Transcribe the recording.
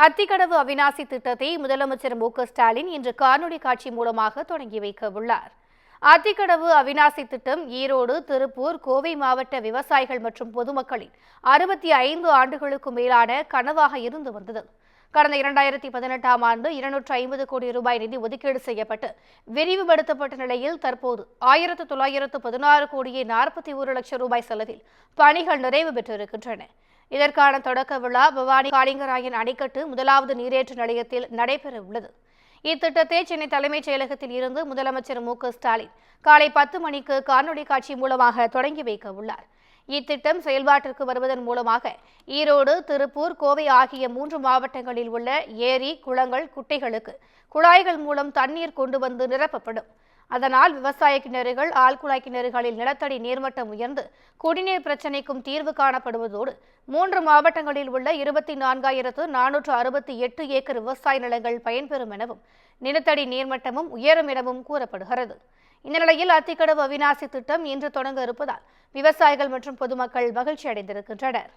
அத்திக்கடவு அவிநாசி திட்டத்தை முதலமைச்சர் மு.க.ஸ்டாலின் இன்று காணொலி காட்சி மூலமாக தொடங்கி வைக்க உள்ளார். அத்திக்கடவு அவிநாசி திட்டம் ஈரோடு, திருப்பூர், கோவை மாவட்ட விவசாயிகள் மற்றும் பொதுமக்களின் 65 ஆண்டுகளுக்கு மேலான கனவாக இருந்து வந்தது. கடந்த 2018ஆம் ஆண்டு 250 கோடி ரூபாய் நிதி ஒதுக்கீடு செய்யப்பட்டு விரிவுபடுத்தப்பட்ட நிலையில் தற்போது 1916 கோடியே 41 லட்சம் ரூபாய் செலவில் பணிகள் நிறைவு பெற்றிருக்கின்றன. இதற்கான தொடக்க விழா பவானி காளிங்கராயன் அணைக்கட்டு முதலாவது நீரேற்று நிலையத்தில் நடைபெற உள்ளது. இத்திட்டத்தை சென்னை தலைமைச் செயலகத்தில் இருந்து முதலமைச்சர் மு.க.ஸ்டாலின் காலை 10 மணிக்கு காணொலி காட்சி மூலமாக தொடங்கி வைக்க உள்ளார். இத்திட்டம் செயல்பாட்டிற்கு வருவதன் மூலமாக ஈரோடு, திருப்பூர், கோவை ஆகிய 3 மாவட்டங்களில் உள்ள ஏரி, குளங்கள், குட்டைகளுக்கு குழாய்கள் மூலம் தண்ணீர் கொண்டு வந்து நிரப்பப்படும். அதனால் விவசாய கிணறுகள், ஆழ்குழாய் கிணறுகளில் நிலத்தடி நீர்மட்டம் உயர்ந்து குடிநீர் பிரச்சினைக்கும் தீர்வு காணப்படுவதோடு 3 மாவட்டங்களில் உள்ள 24,468 ஏக்கர் விவசாய நிலங்கள் பயன்பெறும் எனவும் நிலத்தடி நீர்மட்டமும் உயரும் எனவும் கூறப்படுகிறது. இந்த நிலையில் அத்திக்கடவு அவிநாசி திட்டம் இன்று தொடங்க இருப்பதால் விவசாயிகள் மற்றும் பொதுமக்கள் மகிழ்ச்சி அடைந்திருக்கின்றனர்.